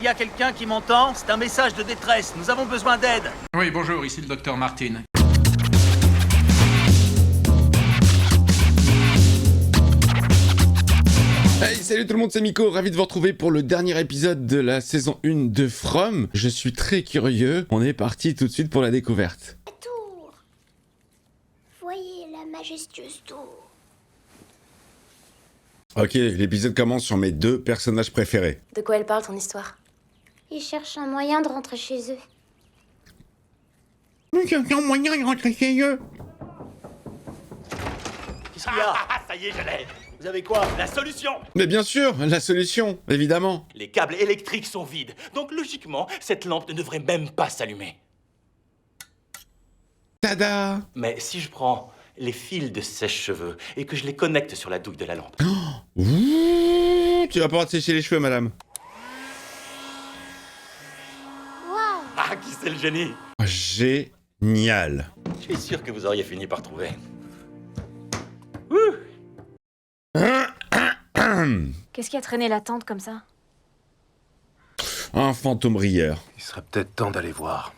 a quelqu'un qui m'entend? C'est un message de détresse, nous avons besoin d'aide. Oui, bonjour, ici le docteur Martin. Hey, salut tout le monde, c'est Miko, ravi de vous retrouver pour le dernier épisode de la saison 1 de From. Je suis très curieux, on est parti tout de suite pour la découverte. La tour. Voyez la majestueuse tour. Ok, l'épisode commence sur mes deux personnages préférés. De quoi elle parle, ton histoire? Ils cherchent un moyen de rentrer chez eux. Nous avons moyen de rentrer chez eux. Qu'est-ce qu'il y a? Ça y est, je l'ai. Vous avez quoi? La solution. Mais bien sûr, la solution, évidemment. Les câbles électriques sont vides, donc logiquement, cette lampe ne devrait même pas s'allumer. Tada! Mais si je prends les fils de sèche-cheveux et que je les connecte sur la douille de la lampe... Ouh, tu vas pouvoir te sécher les cheveux, madame. Waouh! Ah, qui c'est le génie? Génial. Je suis sûr que vous auriez fini par trouver. Qu'est-ce qui a traîné la tente comme ça? Un fantôme rieur. Il serait peut-être temps d'aller voir.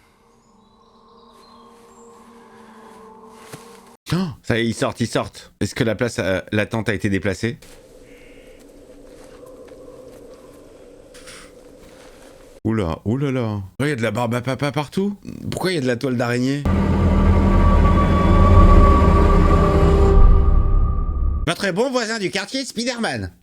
Oh, ça y est, ils sortent. Est-ce que la tente a été déplacée? Oula, oulala. Oh, il y a de la barbe à papa partout. Pourquoi il y a de la toile d'araignée? Votre bon voisin du quartier, Spider-Man.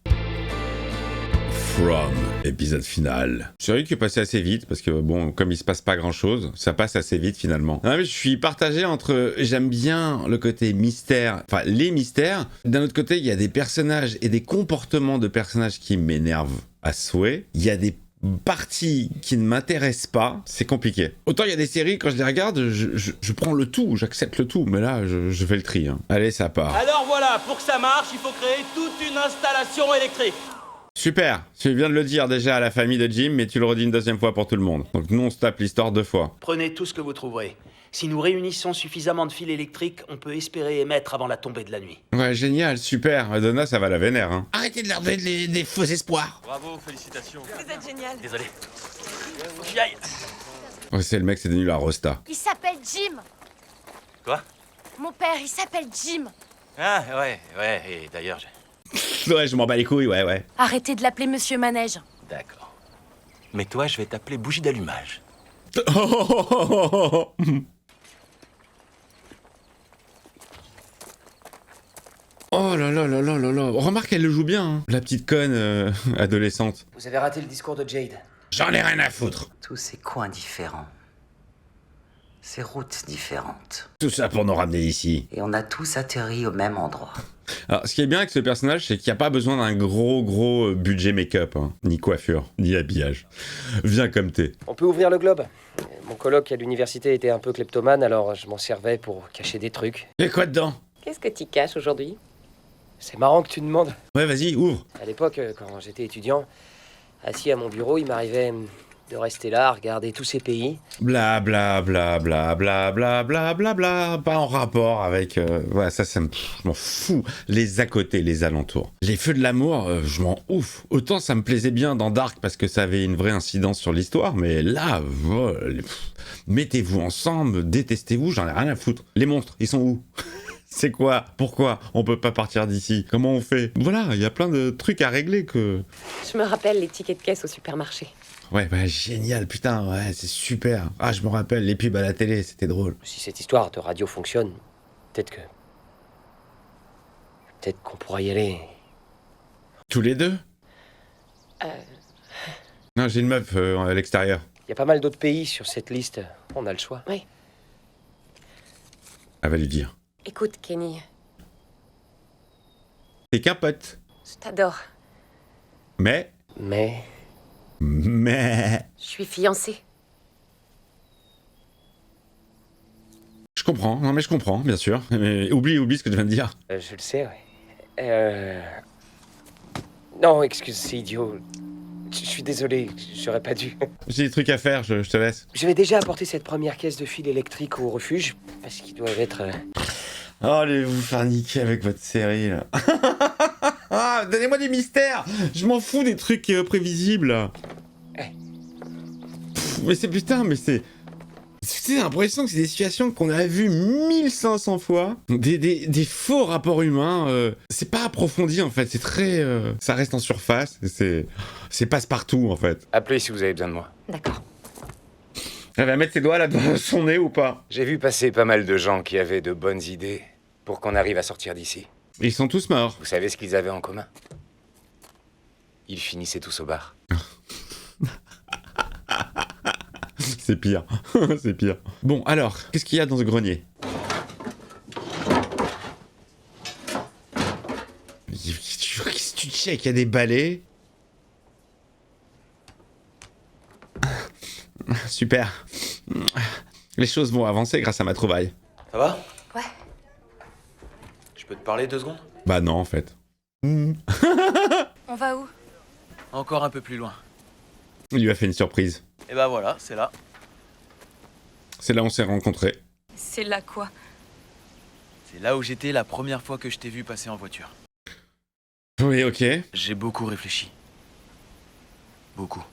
From, épisode final. C'est vrai qu'il est passé assez vite, parce que bon, comme il se passe pas grand-chose, ça passe assez vite finalement. Non, mais je suis partagé entre, j'aime bien le côté mystère, enfin les mystères. D'un autre côté, il y a des personnages et des comportements de personnages qui m'énervent à souhait. Il y a des parties qui ne m'intéressent pas, c'est compliqué. Autant il y a des séries, quand je les regarde, je prends le tout, j'accepte le tout, mais là, je fais le tri. Hein. Allez, ça part. Alors voilà, pour que ça marche, il faut créer toute une installation électrique. Super, tu viens de le dire déjà à la famille de Jim, mais tu le redis une deuxième fois pour tout le monde. Donc nous, on se tape l'histoire deux fois. Prenez tout ce que vous trouverez. Si nous réunissons suffisamment de fils électriques, on peut espérer émettre avant la tombée de la nuit. Ouais, génial, super. Madonna, ça va la vénère, hein. Arrêtez de leur donner des faux espoirs. Bravo, félicitations. Vous êtes génial. Désolé. Faut que j'y aille. Ouais, c'est le mec, c'est devenu la Rosta. Il s'appelle Jim. Quoi? Mon père, il s'appelle Jim. Ah, ouais, et d'ailleurs, Ouais, je m'en bats les couilles, ouais. Arrêtez de l'appeler Monsieur Manège. D'accord. Mais toi, je vais t'appeler bougie d'allumage. Oh là là là là là là. Remarque, elle le joue bien, hein. La petite conne adolescente. Vous avez raté le discours de Jade. J'en ai rien à foutre. Tous ces coins différents, ces routes différentes. Tout ça pour nous ramener ici. Et on a tous atterri au même endroit. Alors, ce qui est bien avec ce personnage, c'est qu'il n'y a pas besoin d'un gros budget make-up, hein. Ni coiffure, ni habillage. Viens comme t'es. On peut ouvrir le globe. Mon coloc à l'université était un peu kleptomane, alors je m'en servais pour cacher des trucs. Y'a quoi dedans? Qu'est-ce que tu caches aujourd'hui? C'est marrant que tu demandes. Ouais, vas-y, ouvre. À l'époque, quand j'étais étudiant, assis à mon bureau, il m'arrivait de rester là, à regarder tous ces pays. Bla bla bla bla bla bla bla bla bla, pas en rapport avec... ouais, ça je m'en fous. Les à côté, les alentours. Les feux de l'amour, je m'en ouf. Autant ça me plaisait bien dans Dark parce que ça avait une vraie incidence sur l'histoire, mais là, mettez-vous ensemble, détestez-vous, j'en ai rien à foutre. Les monstres, ils sont où? C'est quoi? Pourquoi on peut pas partir d'ici? Comment on fait? Voilà, il y a plein de trucs à régler que... Je me rappelle les tickets de caisse au supermarché. Ouais, bah génial, putain, ouais, c'est super. Ah, je me rappelle, les pubs à la télé, c'était drôle. Si cette histoire de radio fonctionne, peut-être qu'on pourra y aller. Tous les deux? Non, j'ai une meuf à l'extérieur. Il y a pas mal d'autres pays sur cette liste. On a le choix. Oui. Elle va lui dire. Écoute, Kenny, T'es qu'un pote. je t'adore. Mais... Je suis fiancée. Je comprends, non mais je comprends, bien sûr. Mais oublie ce que tu viens de dire. Je le sais, ouais. Non, excuse, c'est idiot. Je suis désolé, j'aurais pas dû. J'ai des trucs à faire, je te laisse. Je vais déjà apporter cette première caisse de fil électrique au refuge, parce qu'ils doivent être... Oh, allez vous faire niquer avec votre série, là. Ah, donnez-moi des mystères. Je m'en fous des trucs prévisibles. Mais c'est putain, mais c'est... J'ai l'impression que c'est des situations qu'on a vues 1500 fois. Des faux rapports humains. C'est pas approfondi en fait, c'est très... ça reste en surface. C'est passe-partout en fait. Appelez si vous avez besoin de moi. D'accord. Elle va mettre ses doigts là devant son nez ou pas? J'ai vu passer pas mal de gens qui avaient de bonnes idées pour qu'on arrive à sortir d'ici. Ils sont tous morts. Vous savez ce qu'ils avaient en commun? Ils finissaient tous au bar. C'est pire. C'est pire. Bon, alors, qu'est-ce qu'il y a dans ce grenier? Qu'est-ce que tu check? Il y a des balais. Super. Les choses vont avancer grâce à ma trouvaille. Ça va? Ouais. Je peux te parler 2 secondes? Bah non, en fait. On va où? Encore un peu plus loin. Il lui a fait une surprise. Et bah voilà, c'est là. C'est là où on s'est rencontrés. C'est là quoi? C'est là où j'étais la première fois que je t'ai vu passer en voiture. Oui, ok. J'ai beaucoup réfléchi. Beaucoup.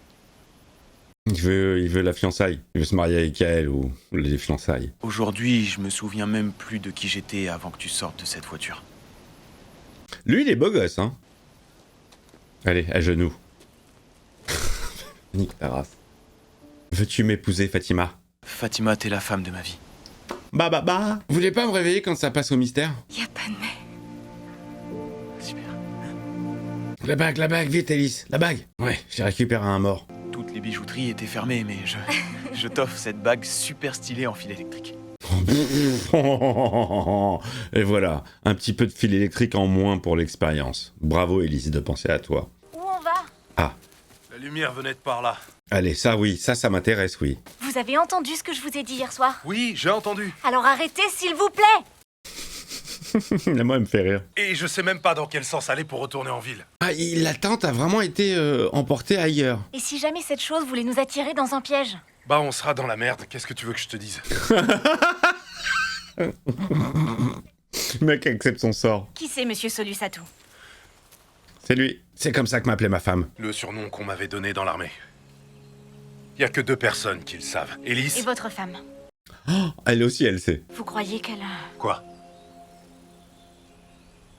Il veut la fiançaille. Il veut se marier avec elle ou les fiançailles. Aujourd'hui, je me souviens même plus de qui j'étais avant que tu sortes de cette voiture. Lui, il est beau gosse, hein. Allez, à genoux. Nique ta race. Veux-tu m'épouser, Fatima? Fatima, t'es la femme de ma vie. Bah. Vous voulez pas me réveiller quand ça passe au mystère? Y a pas de mais. Super. La bague, vite, Alice. La bague. Ouais, j'ai récupéré un mort. Toutes les bijouteries étaient fermées, mais je t'offre cette bague super stylée en fil électrique. Et voilà, un petit peu de fil électrique en moins pour l'expérience. Bravo, Alice, de penser à toi. Où on va? Ah, La lumière venait de par là. allez, ça oui, ça m'intéresse, oui. Vous avez entendu ce que je vous ai dit hier soir? Oui, j'ai entendu. Alors arrêtez, s'il vous plaît! Moi, elle me fait rire. Et je sais même pas dans quel sens aller pour retourner en ville. Ah, la tente a vraiment été emportée ailleurs. Et si jamais cette chose voulait nous attirer dans un piège? Bah, on sera dans la merde. Qu'est-ce que tu veux que je te dise? Le mec accepte son sort. Qui c'est, monsieur Solusatou? C'est lui. C'est comme ça que m'appelait ma femme. Le surnom qu'on m'avait donné dans l'armée. Y a que 2 personnes qui le savent. Et Elise. votre femme? Oh, elle aussi, elle sait. Vous croyez qu'elle a... Quoi?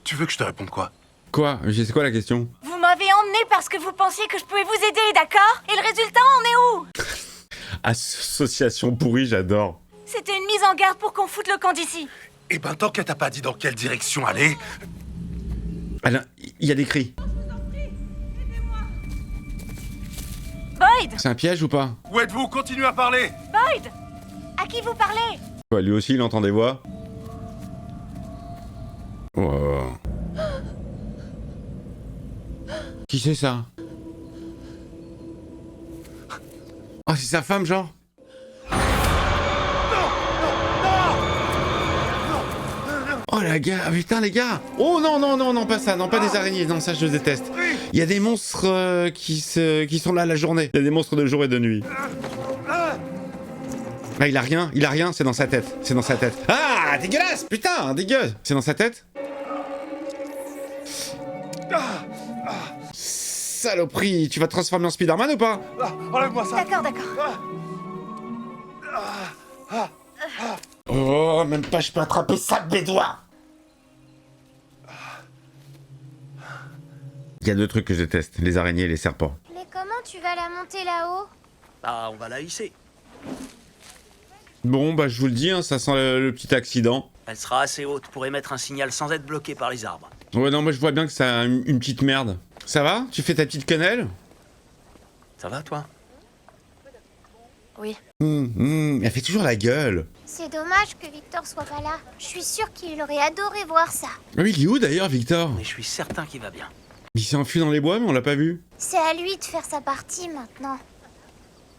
Tu veux que je te réponde quoi? Quoi? C'est quoi la question? Vous m'avez emmené parce que vous pensiez que je pouvais vous aider, d'accord? Et le résultat, on est où? Association pourrie, j'adore. C'était une mise en garde pour qu'on foute le camp d'ici. Eh ben, tant qu'elle t'a pas dit dans quelle direction aller... Alain, il y a des cris. Boyd! C'est un piège ou pas? Où êtes-vous? Continuez à parler. Boyd! À qui vous parlez? Quoi, lui aussi, il entend des voix? Oh. Qui c'est ça? Oh, c'est sa femme, genre? Oh la gars, putain les gars! Oh non, pas ça, non, pas des araignées, non, ça je déteste. Il y a des monstres qui sont là la journée. Il y a des monstres de jour et de nuit. Ah, il a rien, c'est dans sa tête, Ah, dégueulasse, putain, dégueu! C'est dans sa tête? Saloperie, tu vas te transformer en Spider-Man ou pas? Enlève-moi ça. D'accord. Oh, même pas je peux attraper ça de mes doigts. Il y a 2 trucs que je déteste, les araignées et les serpents. Mais comment tu vas la monter là-haut? Bah, on va la hisser. Bon, bah je vous le dis, hein, ça sent le petit accident. Elle sera assez haute pour émettre un signal sans être bloquée par les arbres. Ouais, non, moi je vois bien que ça a une petite merde. Ça va? Tu fais ta petite quenelle? Ça va, toi? Oui. Elle fait toujours la gueule. C'est dommage que Victor soit pas là. Je suis sûre qu'il aurait adoré voir ça. Ah oui, il est où d'ailleurs, Victor? Mais je suis certain qu'il va bien. Il s'est enfui dans les bois, mais on l'a pas vu. C'est à lui de faire sa partie maintenant.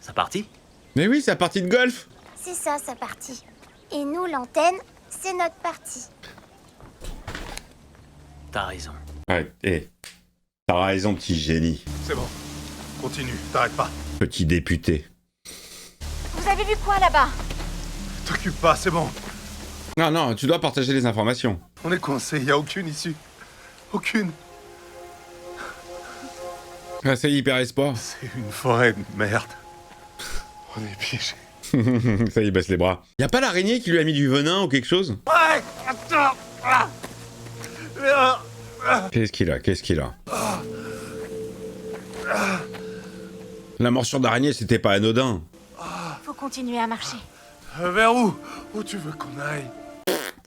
Sa partie? Mais oui, c'est la partie de golf. C'est ça, sa partie. Et nous, l'antenne, c'est notre partie. T'as raison. Ouais, t'as raison, petit génie. C'est bon. Continue, t'arrêtes pas. Petit député. Vous avez vu quoi là-bas? T'occupe pas, c'est bon. Non, tu dois partager les informations. On est coincé, y a aucune issue. Aucune. Ah, c'est hyper espoir. C'est une forêt de merde. On est piégés. Ça, il baisse les bras. Y a pas l'araignée qui lui a mis du venin ou quelque chose? Ouais, attends. Qu'est-ce qu'il a? Qu'est-ce qu'il a? La morsure d'araignée, c'était pas anodin. Faut continuer à marcher. Vers où? Où tu veux qu'on aille?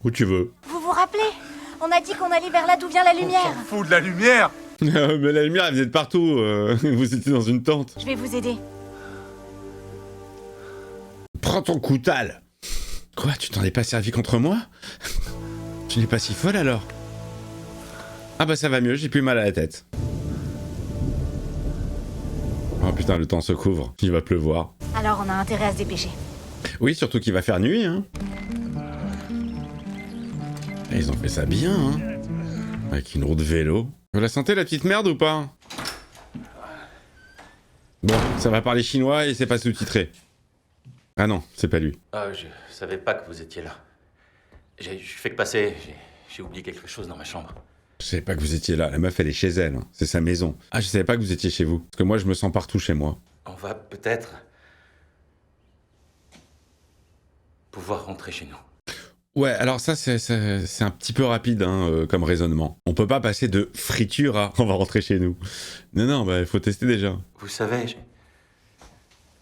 Où tu veux. Vous vous rappelez? On a dit qu'on allait vers là d'où vient la On lumière. s'en fout de la lumière. Mais la lumière, elle venait de partout. Vous étiez dans une tente. Je vais vous aider. Prends ton coutal. Quoi, tu t'en es pas servi contre moi? Tu n'es pas si folle alors? Ah bah ça va mieux, j'ai plus mal à la tête. Oh putain, le temps se couvre, il va pleuvoir. Alors on a intérêt à se dépêcher. Oui, surtout qu'il va faire nuit, hein. Et ils ont fait ça bien, hein. Avec une roue de vélo. Vous la sentez la petite merde ou pas? Bon, ça va parler chinois et c'est pas sous-titré. Ah non, c'est pas lui. Ah, je savais pas que vous étiez là. Je fais que passer. J'ai oublié quelque chose dans ma chambre. Je savais pas que vous étiez là, la meuf elle est chez elle, hein. C'est sa maison. Ah, je savais pas que vous étiez chez vous. Parce que moi je me sens partout chez moi. On va peut-être pouvoir rentrer chez nous. Ouais, alors ça c'est un petit peu rapide hein, comme raisonnement. On peut pas passer de friture à on va rentrer chez nous. Non, bah il faut tester déjà. Vous savez,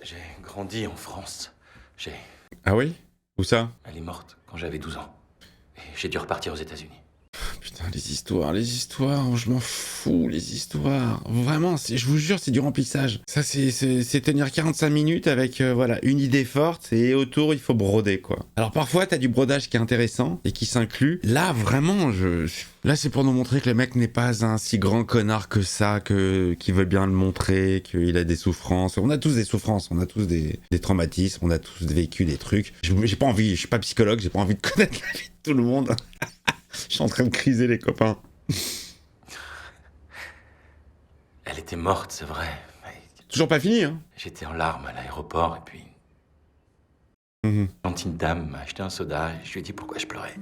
j'ai grandi en France. Ah oui? Où ça? Elle est morte quand j'avais 12 ans. Et j'ai dû repartir aux États-Unis. Putain, les histoires, je m'en fous, les histoires. Vraiment, je vous jure, c'est du remplissage. Ça, c'est tenir 45 minutes avec, voilà, une idée forte et autour, il faut broder, quoi. Alors parfois, t'as du brodage qui est intéressant et qui s'inclut. Là, vraiment, là, c'est pour nous montrer que le mec n'est pas un si grand connard que ça, qu'il veut bien le montrer, qu'il a des souffrances. On a tous des souffrances, on a tous des traumatismes, on a tous vécu des trucs. J'ai pas envie, je suis pas psychologue, j'ai pas envie de connaître la vie de tout le monde. Je suis en train de criser, les copains. Elle était morte, c'est vrai. Mais Toujours pas fini, hein? j'étais en larmes à l'aéroport et puis... Une gentille dame m'a acheté un soda et je lui ai dit pourquoi je pleurais.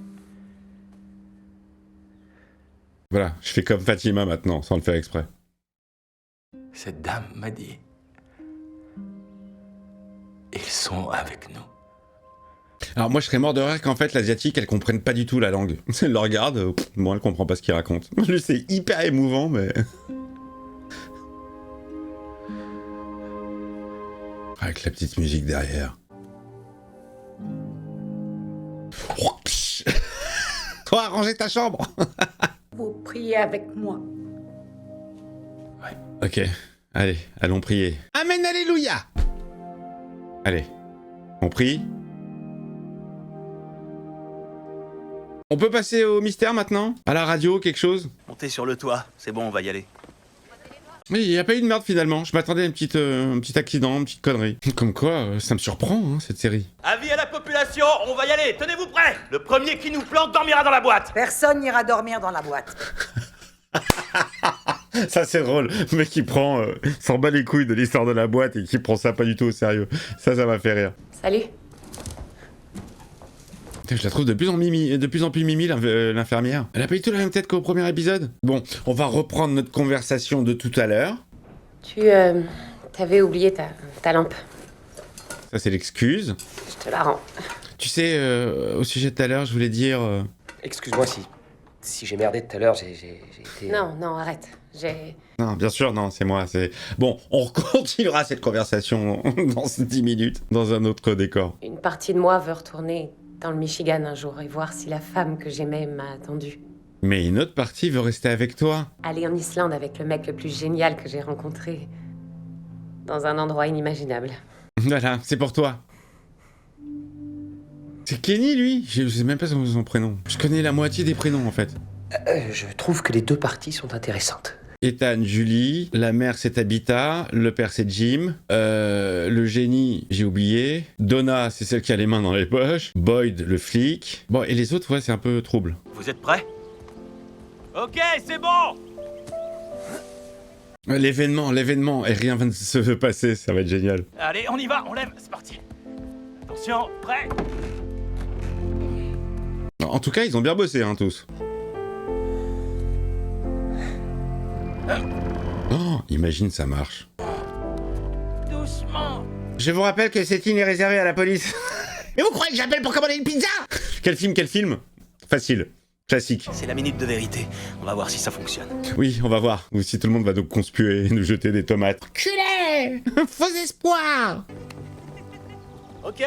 Voilà, je fais comme Fatima maintenant, sans le faire exprès. Cette dame m'a dit... Ils sont avec nous. Alors moi je serais mort de rire qu'en fait l'asiatique elle comprenne pas du tout la langue. Elle le regarde, bon elle comprend pas ce qu'il raconte. Lui c'est hyper émouvant mais... Avec la petite musique derrière. Oh, psh. Toi, ranger ta chambre. Vous priez avec moi. Ok, allez, allons prier. Amen, alléluia. Allez, on prie. On peut passer au mystère maintenant? À la radio, quelque chose? Montez sur le toit, c'est bon, on va y aller. Oui, il n'y a pas eu de merde finalement. Je m'attendais à un petit accident, une petite connerie. Comme quoi, ça me surprend, hein, cette série. Avis à la population, on va y aller, tenez-vous prêts. Le premier qui nous plante dormira dans la boîte. Personne n'ira dormir dans la boîte. Ça c'est drôle. Le mec qui prend, s'en bat les couilles de l'histoire de la boîte et qui prend ça pas du tout au sérieux. Ça m'a fait rire. Salut. Je la trouve de plus en plus mimi, l'infirmière. Elle a pas du tout la même tête qu'au premier épisode. Bon, on va reprendre notre conversation de tout à l'heure. Tu t'avais oublié ta lampe. Ça, c'est l'excuse. Je te la rends. Tu sais, au sujet de tout à l'heure, je voulais dire... Excuse-moi si j'ai merdé tout à l'heure, j'ai été... Non, arrête. Non, bien sûr, non, c'est moi. Bon, on continuera cette conversation dans 10 minutes, dans un autre décor. Une partie de moi veut retourner dans le Michigan un jour et voir si la femme que j'aimais m'a attendu. Mais une autre partie veut rester avec toi. Aller en Islande avec le mec le plus génial que j'ai rencontré. Dans un endroit inimaginable. Voilà, c'est pour toi. C'est Kenny, lui? Je sais même pas son prénom. Je connais la moitié des prénoms, en fait. Je trouve que les deux parties sont intéressantes. Ethan, Julie, la mère c'est Tabitha, le père c'est Jim, le génie, j'ai oublié, Donna c'est celle qui a les mains dans les poches, Boyd le flic, bon et les autres ouais c'est un peu trouble. Vous êtes prêts? Ok, c'est bon. L'événement, et rien va de se passer, ça va être génial. Allez, on y va, on lève, c'est parti. Attention, prêt? En tout cas ils ont bien bossé hein tous. Oh, imagine ça marche. Doucement. Je vous rappelle que cette ligne est réservée à la police. Mais vous croyez que j'appelle pour commander une pizza? Quel film? Facile. Classique. C'est la minute de vérité. On va voir si ça fonctionne. Oui, on va voir. Ou si tout le monde va nous conspuer et nous jeter des tomates. Culé! Faux espoir! Ok.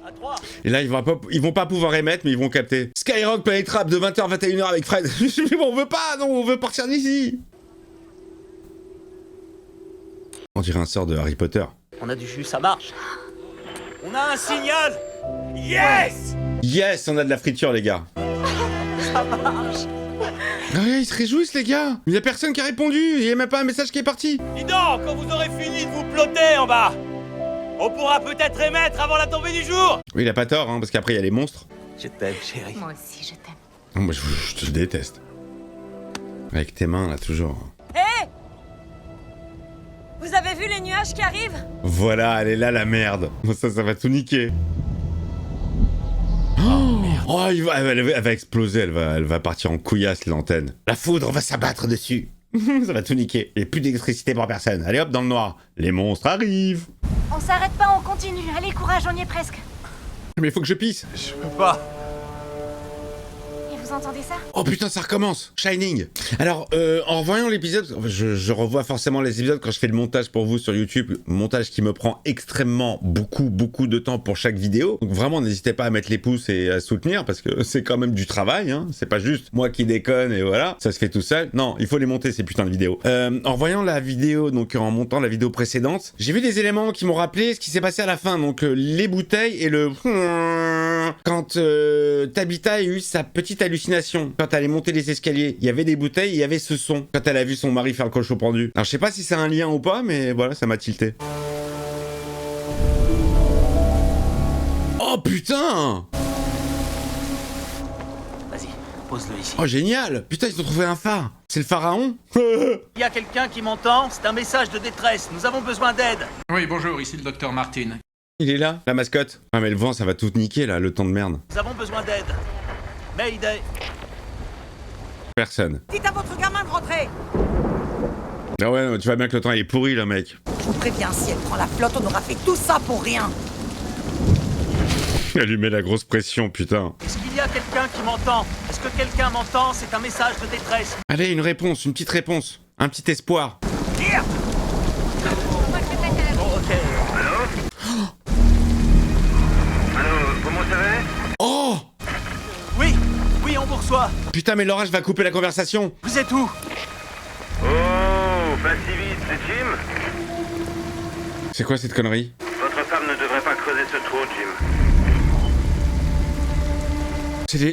À 3. Et là, ils vont pas pouvoir émettre, mais ils vont capter. Skyrock Planet Rap de 20h à 21h avec Fred. Mais bon, on veut pas, non, on veut partir d'ici. On dirait un sort de Harry Potter. On a du jus, ça marche. On a un signal. Yes! Yes, on a de la friture, les gars. Ça marche. Ah ouais, ils se réjouissent, les gars. Il y a personne qui a répondu. Il y a même pas un message qui est parti. Dis donc, quand vous aurez fini de vous plotter en bas, on pourra peut-être émettre avant la tombée du jour. Oui, il a pas tort, hein, parce qu'après, il y a les monstres. Je t'aime, chérie. Moi aussi, je t'aime. Oh, moi, je te déteste. Avec tes mains, là, toujours. Hé! Vous avez vu les nuages qui arrivent? Voilà, elle est là, la merde. Ça va tout niquer. Oh, elle va exploser, elle va partir en couillasse, l'antenne. La foudre va s'abattre dessus. Ça va tout niquer. Il n'y a plus d'électricité pour personne. Allez hop, dans le noir. Les monstres arrivent. On s'arrête pas, on continue. Allez, courage, on y est presque. Mais il faut que je pisse. Je peux pas. Et vous entendez ça? Oh putain, ça recommence. Shining. Alors, en revoyant l'épisode, je revois forcément les épisodes quand je fais le montage pour vous sur YouTube. Montage qui me prend extrêmement beaucoup de temps pour chaque vidéo. Donc vraiment, n'hésitez pas à mettre les pouces et à soutenir parce que c'est quand même du travail. Hein. C'est pas juste moi qui déconne et voilà, ça se fait tout seul. Non, il faut les monter ces putains de vidéos. En revoyant la vidéo, donc en montant la vidéo précédente, j'ai vu des éléments qui m'ont rappelé ce qui s'est passé à la fin. Donc les bouteilles et le... Quand Tabitha a eu sa petite hallucination, quand elle allait monter les escaliers, il y avait des bouteilles et il y avait ce son. Quand elle a vu son mari faire le cochon pendu. Alors je sais pas si c'est un lien ou pas, mais voilà, ça m'a tilté. Oh putain! Vas-y, pose-le ici. Oh génial! Putain, ils ont trouvé un phare! C'est le pharaon? Il y a quelqu'un qui m'entend? C'est un message de détresse. Nous avons besoin d'aide. Oui, bonjour, ici le docteur Martin. Il est là, la mascotte. Ah mais le vent, ça va tout niquer là, le temps de merde. Nous avons besoin d'aide. Mayday. Personne. Dites à votre gamin de rentrer. Ah ouais, tu vois bien que le temps il est pourri là, mec. Je vous préviens, si elle prend la flotte, on aura fait tout ça pour rien. Elle lui met la grosse pression, putain. Est-ce qu'il y a quelqu'un qui m'entend? Est-ce que quelqu'un m'entend? C'est un message de détresse. Allez, une réponse, une petite réponse. Un petit espoir. Tire! Bon, ok. Oh! Oui, on vous reçoit. Putain, mais l'orage va couper la conversation. Vous êtes où? Oh, pas si vite, c'est Jim? C'est quoi cette connerie? Votre femme ne devrait pas creuser ce trou, Jim.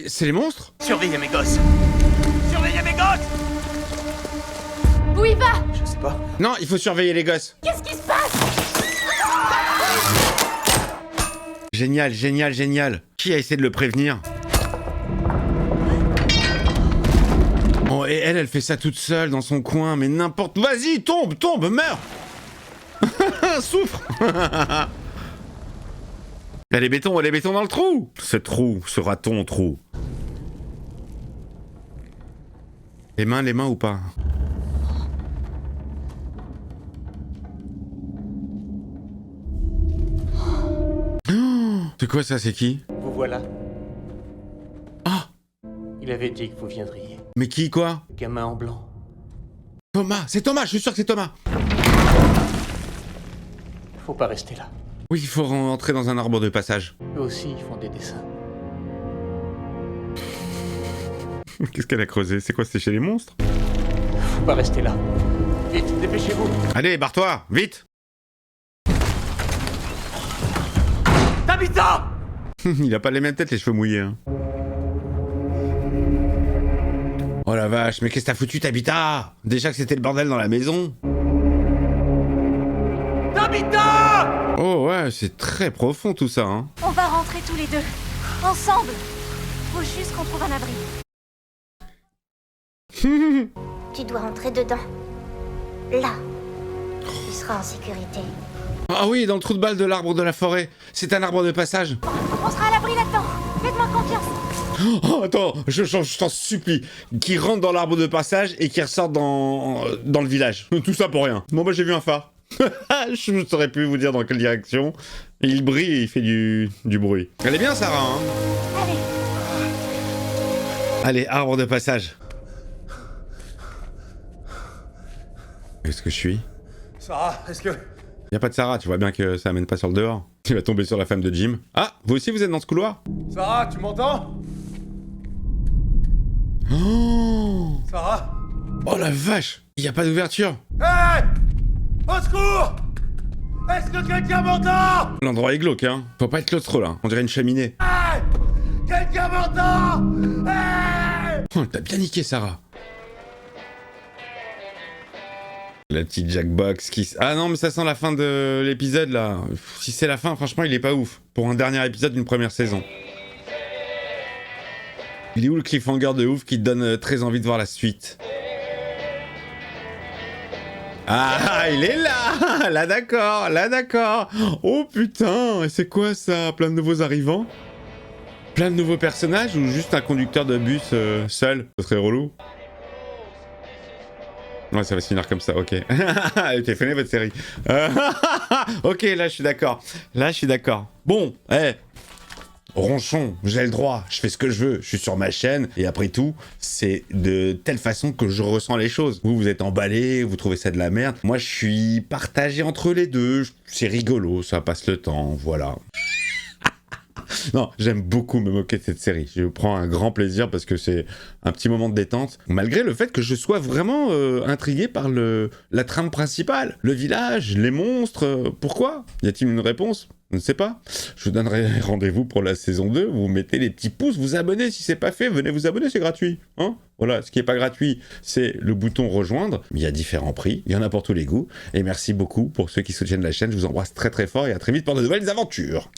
C'est les monstres? Surveillez mes gosses. Surveillez mes gosses! Où il va? Je sais pas. Non, il faut surveiller les gosses. Qu'est-ce qui se passe? Génial, génial, génial. Qui a essayé de le prévenir? Oh, et elle fait ça toute seule dans son coin, mais n'importe... Vas-y, tombe, meurs. Souffre. Elle est béton dans le trou. Ce raton au trou. Les mains ou pas? C'est quoi ça, c'est qui? Vous voilà. Ah! Il avait dit que vous viendriez. Mais qui, quoi? Gamin en blanc. Thomas! C'est Thomas, je suis sûr que c'est Thomas! Faut pas rester là. Oui, il faut rentrer dans un arbre de passage. Eux aussi, ils font des dessins. Qu'est-ce qu'elle a creusé? C'est quoi, c'est chez les monstres? Faut pas rester là. Vite, dépêchez-vous. Allez, barre-toi, vite! Tabitha! Il a pas les mêmes têtes, les cheveux mouillés. Hein. Oh la vache, mais qu'est-ce que t'as foutu, Tabitha? Déjà que c'était le bordel dans la maison. Tabitha! Oh ouais, c'est très profond tout ça, hein. On va rentrer tous les deux. Ensemble. Faut juste qu'on trouve un abri. Tu dois rentrer dedans. Là. Tu seras en sécurité. Ah oui, dans le trou de balle de l'arbre de la forêt. C'est un arbre de passage. On sera à l'abri là-dedans. Faites-moi confiance. Oh, attends, je t'en supplie. Qui rentre dans l'arbre de passage et qui ressort dans le village. Tout ça pour rien. Bon, bah j'ai vu un phare. Je ne saurais plus vous dire dans quelle direction. Il brille et il fait du bruit. Elle est bien, Sarah, hein? Allez. Allez, arbre de passage. Est-ce que je suis? Sarah, est-ce que... Y a pas de Sarah, tu vois bien que ça amène pas sur le dehors. Tu vas tomber sur la femme de Jim. Ah, vous aussi vous êtes dans ce couloir? Sarah, tu m'entends? Oh, Sarah? oh la vache! Y a pas d'ouverture. Hey! Au secours! Est-ce que quelqu'un m'entend? L'endroit est glauque, hein. Faut pas être claustro là, on dirait une cheminée. Hey! Quelqu'un m'entend? Hey! Oh, t'as bien niqué, Sarah. La petite Jackbox qui... Ah non, mais ça sent la fin de l'épisode, là. Si c'est la fin, franchement, il est pas ouf. Pour un dernier épisode d'une première saison. Il est où le cliffhanger de ouf qui te donne très envie de voir la suite? Ah, il est là! Là, d'accord, là, d'accord. Oh, putain, et c'est quoi, ça? Plein de nouveaux arrivants? Plein de nouveaux personnages ou juste un conducteur de bus seul? Ce serait relou. Ouais, ça va se finir comme ça, ok. Elle était finie votre série. Ok, là je suis d'accord. Là je suis d'accord. Bon, ronchon, j'ai le droit, je fais ce que je veux, je suis sur ma chaîne, et après tout, c'est de telle façon que je ressens les choses. Vous êtes emballé, vous trouvez ça de la merde. Moi je suis partagé entre les deux, c'est rigolo, ça passe le temps, voilà. Non, j'aime beaucoup me moquer de cette série. Je prends un grand plaisir parce que c'est un petit moment de détente. Malgré le fait que je sois vraiment intrigué par la trame principale. Le village, les monstres. Pourquoi? Y a-t-il une réponse? Je ne sais pas. Je vous donnerai rendez-vous pour la saison 2. Vous mettez les petits pouces, vous abonnez. Si c'est pas fait, venez vous abonner, c'est gratuit. Hein? Voilà, ce qui est pas gratuit, c'est le bouton rejoindre. Il y a différents prix, il y en a pour tous les goûts. Et merci beaucoup pour ceux qui soutiennent la chaîne. Je vous embrasse très très fort et à très vite pour de nouvelles aventures.